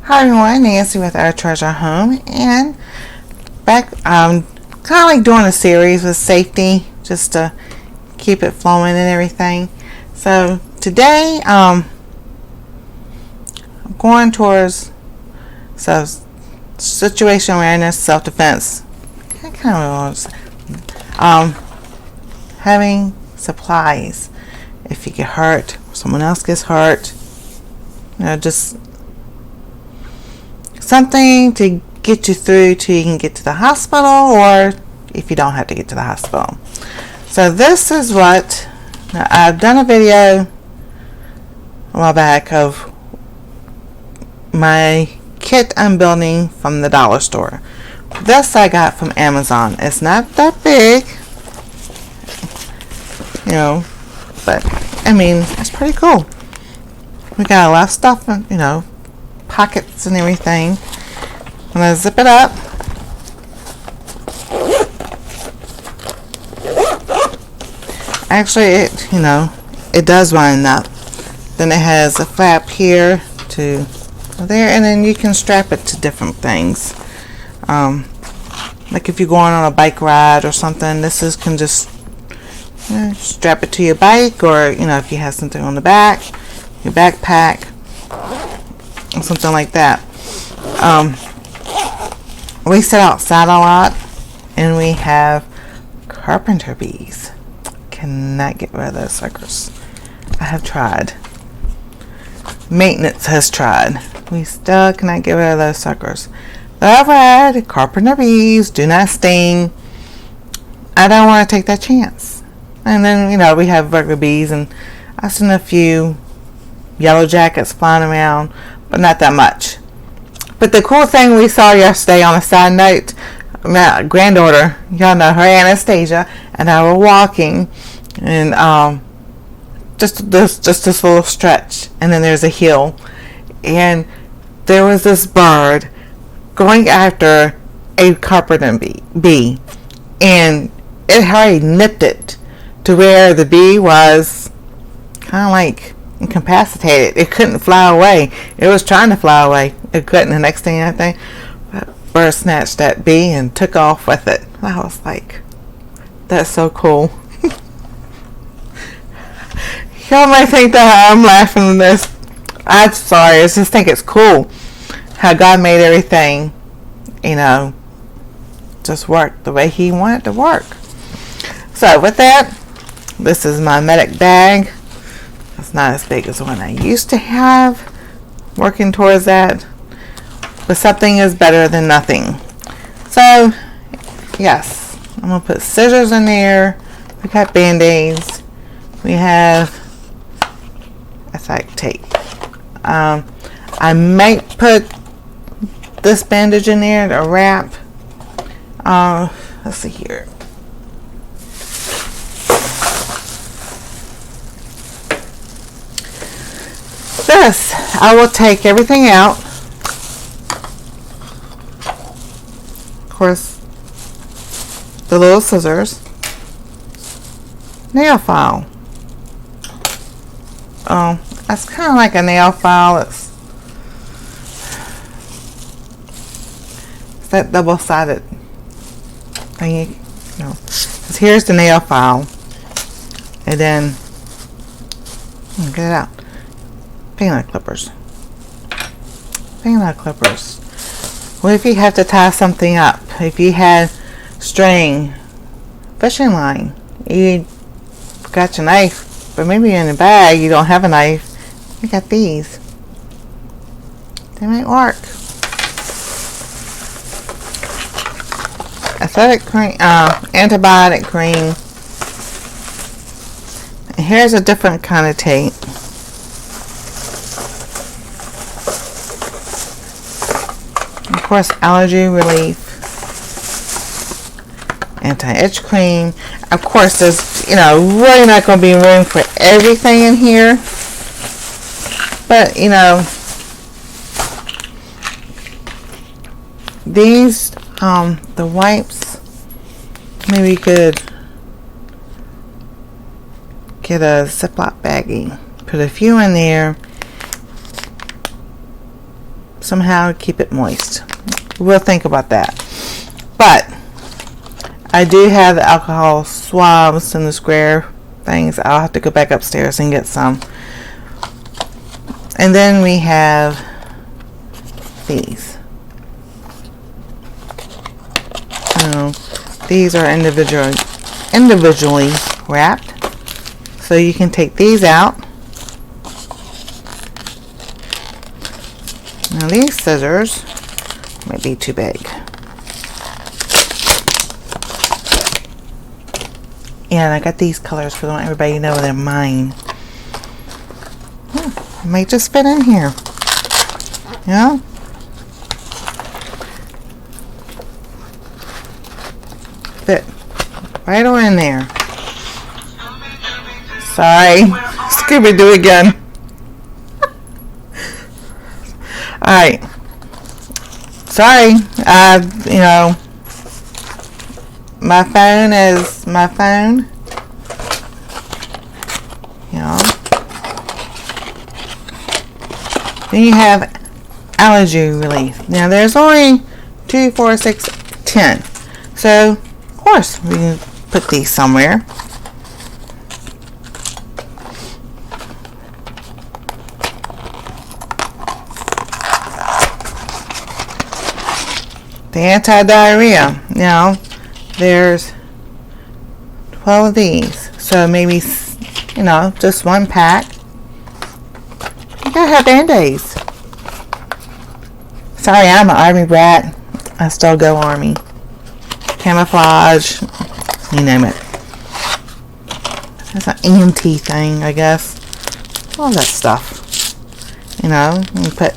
Hi everyone, Nancy with Our Treasure Home, and back kind of like doing a series with safety just to keep it flowing and everything. So today I'm going towards situation awareness, self-defense. I kind of having supplies if you get hurt or someone else gets hurt, just something to get you through till you can get to the hospital, or if you don't have to get to the hospital. So this is what I've done a video a while back of my kit I'm building from the dollar store. This I got from Amazon. It's not that big, but I mean it's pretty cool. We got a lot of stuff, pockets and everything. I'm going to zip it up. Actually, it does wind up. Then it has a flap here to there, and then you can strap it to different things. Like if you're going on a bike ride or something, can just strap it to your bike, or if you have something on the back, your backpack, or something like that. We sit outside a lot, and we have carpenter bees. Cannot get rid of those suckers. I have tried. Maintenance has tried. We still cannot get rid of those suckers. I've read carpenter bees do not sting. I don't want to take that chance. And then we have regular bees, and I've seen a few yellow jackets flying around, but not that much. But the cool thing we saw yesterday, on a side note, my granddaughter, y'all know her, Anastasia, and I were walking, and just this little stretch, and then there's a hill, and there was this bird going after a carpenter bee, and it already nipped it to where the bee was kind of like incapacitated. It couldn't fly away. It was trying to fly away. It couldn't. The next thing I think, that bird snatched that bee and took off with it. I was like, that's so cool. Y'all might think that I'm laughing at this. I'm sorry. I just think it's cool how God made everything, just work the way He wanted to work. So with that, this is my medic bag. It's not as big as the one I used to have. Working towards that. But something is better than nothing. So, yes. I'm going to put scissors in there. We got Band-Aids. We have acetic tape. I might put this bandage in there to wrap. Let's see here. This, I will take everything out. Of course, the little scissors. Nail file. Oh, that's kind of like a nail file. It's that double-sided thingy. So here's the nail file. And then, get it out. Fingernail clippers. Fingernail clippers. What if you have to tie something up? If you had string, fishing line, you got your knife, but maybe in the bag you don't have a knife. You got these. They might work. Aesthetic cream, antibiotic cream. And here's a different kind of tape. Of course, allergy relief, anti-itch cream. Of course, there's really not going to be room for everything in here, but these the wipes, maybe you could get a Ziploc baggie, put a few in there, somehow keep it moist. We'll think about that. But I do have the alcohol swabs and the square things. I'll have to go back upstairs and get some. And then we have these. So these are individually wrapped. So you can take these out. Now these scissors might be too big. Yeah, and I got these colors because I want everybody to know they're mine. It might just fit in here. Yeah. Fit right on in there. Sorry. Scooby-Doo again. Alright. Sorry. You know, my phone is my phone. Yeah. Then you have allergy relief. Now there's only 2, 4, 6, 10. So, of course, we can put these somewhere. The anti-diarrhea. Now, there's 12 of these. So maybe, you know, just one pack. You gotta have Band-Aids. Sorry, I'm an Army brat. I still go Army. Camouflage. You name it. It's an EMT thing, I guess. All that stuff. You know, you put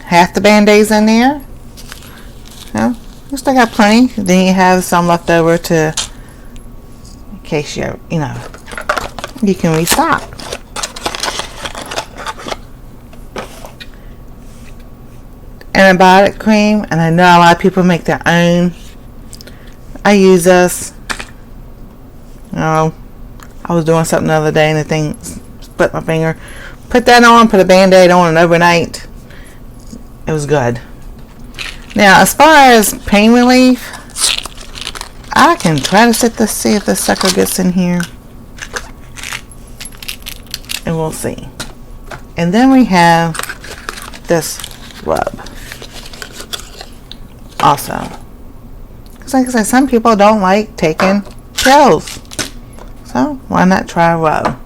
half the Band-Aids in there. No, you still got plenty. Then you have some left over to, in case you know, you can restock. Antibiotic cream, and I know a lot of people make their own. I use this. You know, I was doing something the other day and the thing split my finger. Put that on, put a Band-Aid on, and overnight, it was good. Now, as far as pain relief, I can try to see if the sucker gets in here. And we'll see. And then we have this rub. Also. Because like I said, some people don't like taking pills. So, why not try a rub?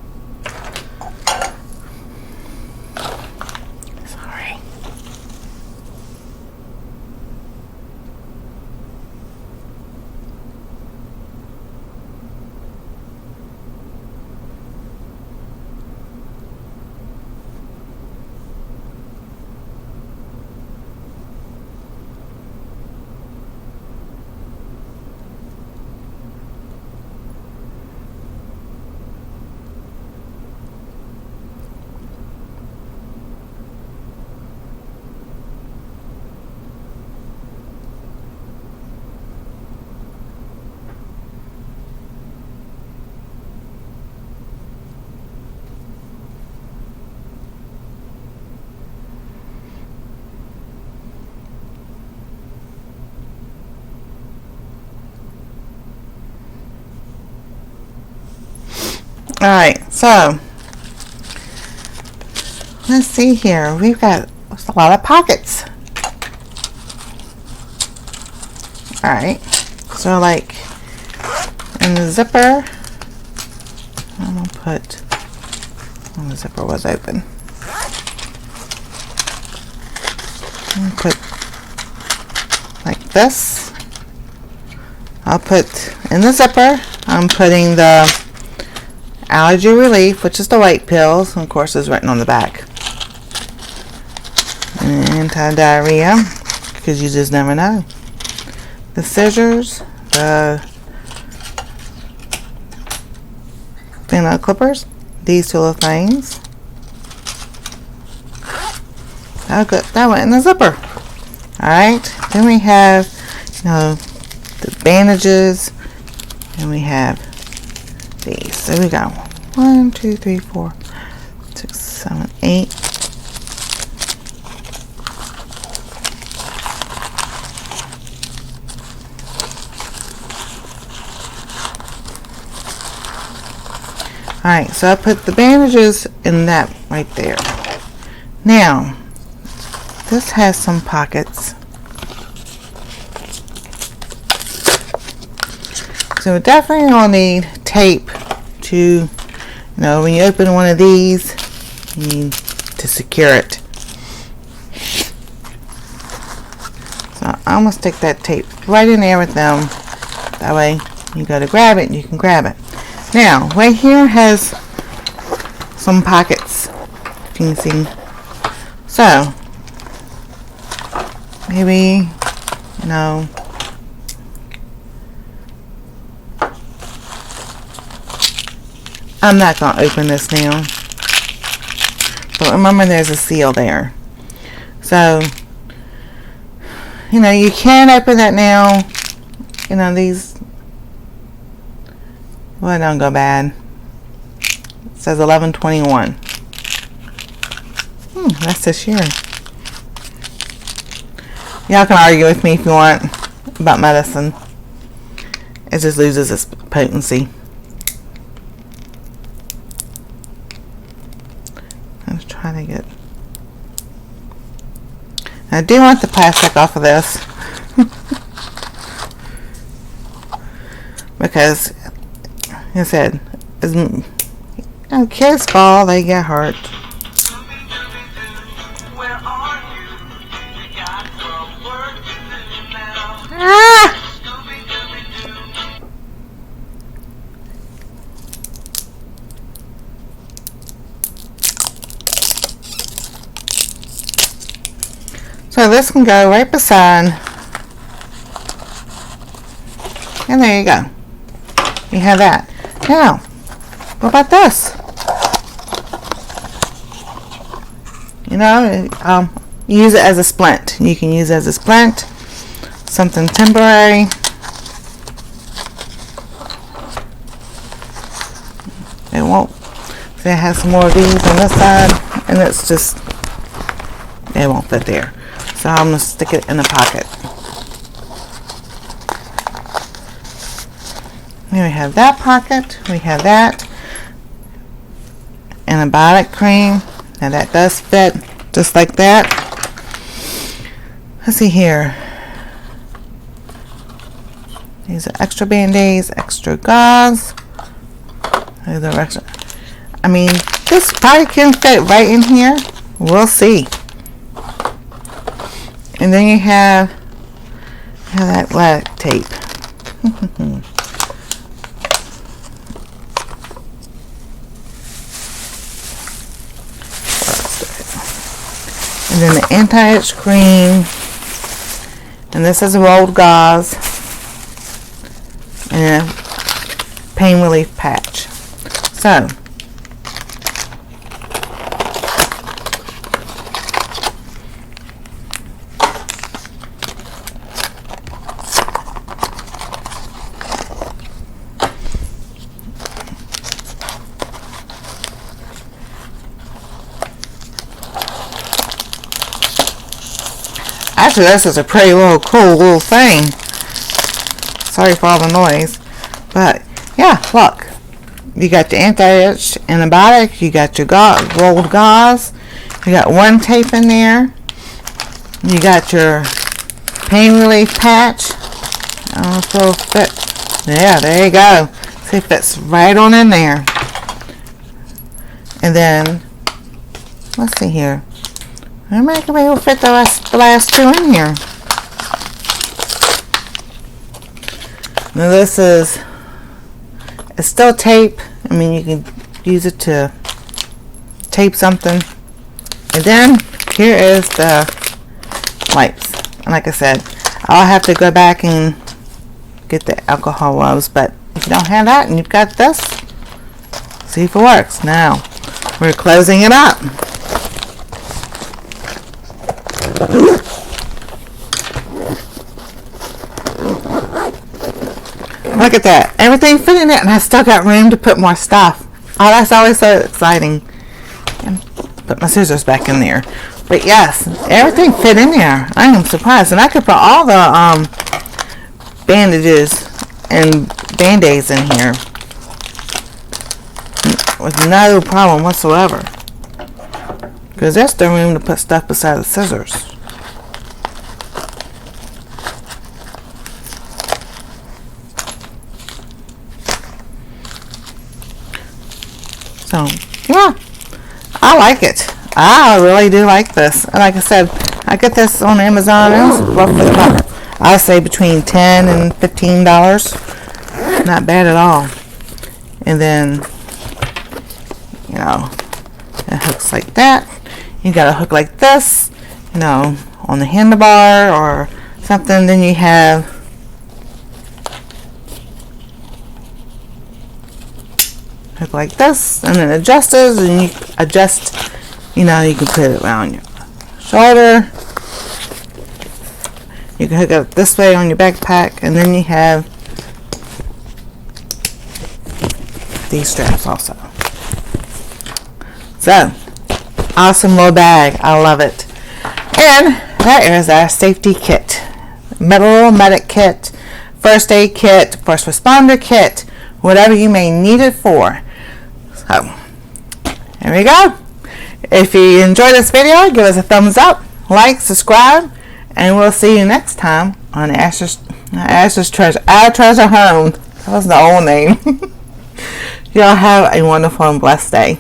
Alright, so let's see here. We've got a lot of pockets. Alright, so like in the zipper, I'm going to put, when the zipper was open, I'm going to put like this. I'll put in the zipper, I'm putting the allergy relief, which is the white pills, and of course is written on the back. And anti-diarrhea, because you just never know. The scissors, the fingernail clippers, these two little things. Okay, that went in the zipper. Alright, then we have, you know, the bandages, and we have these. So we got 1, 2, 3, 4, 6, 7, 8. Alright, so I put the bandages in that right there. Now, this has some pockets. So definitely you'll need tape to, when you open one of these, you need to secure it. So I'm going to stick that tape right in there with them. That way you go to grab it, you can grab it. Now, right here has some pockets. You can see. So, maybe, I'm not going to open this now. But remember, there's a seal there. So, you can open that now. These, well, don't go bad. It says 11/21. That's this year. Y'all can argue with me if you want about medicine. It just loses its potency. I'm just trying to get... I do want the plastic off of this. Because, like I said, kids fall, they get hurt. Ah! So this can go right beside, and there you go. You have that. Now, what about this? Use it as a splint. You can use it as a splint, something temporary. It won't. So it has some more of these on this side, and it's just, it won't fit there. So I'm going to stick it in the pocket. Here we have that pocket. We have that. Antibiotic cream. Now that does fit just like that. Let's see here. These are extra band-aids, extra gauze. These are extra. I mean, this probably can fit right in here. We'll see. And then you have that black tape. And then the anti-itch cream. And this is rolled gauze. And a pain relief patch. So, actually, this is a pretty cool little thing. Sorry for all the noise. But, yeah, look. You got the anti-itch antibiotic. You got your rolled gauze. You got one tape in there. You got your pain relief patch. I don't know if it'll fit. Yeah, there you go. See, it fits right on in there. And then, let's see here. I might be able to fit the last two in here. Now this is, it's still tape. I mean, you can use it to tape something. And then here is the wipes. And like I said, I'll have to go back and get the alcohol wipes. But if you don't have that and you've got this, see if it works. Now, we're closing it up. Look at that. Everything fit in it, and I still got room to put more stuff. Oh, that's always so exciting. And put my scissors back in there. But yes, everything fit in there. I am surprised. And I could put all the bandages and band-aids in here. with no problem whatsoever. Because there's still room to put stuff beside the scissors. So, yeah, I like it. I really do like this. And like I said, I get this on Amazon. It was roughly about, I say, between $10 and $15. Not bad at all. And then, you know, it hooks like that. You got a hook like this, you know, on the handlebar or something. Then you have hook like this, and then adjusters, and you adjust, you know, you can put it around your shoulder. You can hook it this way on your backpack, and then you have these straps also. So, awesome little bag. I love it. And that is our safety kit. Little medic kit, first aid kit, first responder kit, whatever you may need it for. So, there we go. If you enjoyed this video, give us a thumbs up, like, subscribe, and we'll see you next time on Ash's Treasure. Our Treasure Home. That was the old name. Y'all have a wonderful and blessed day.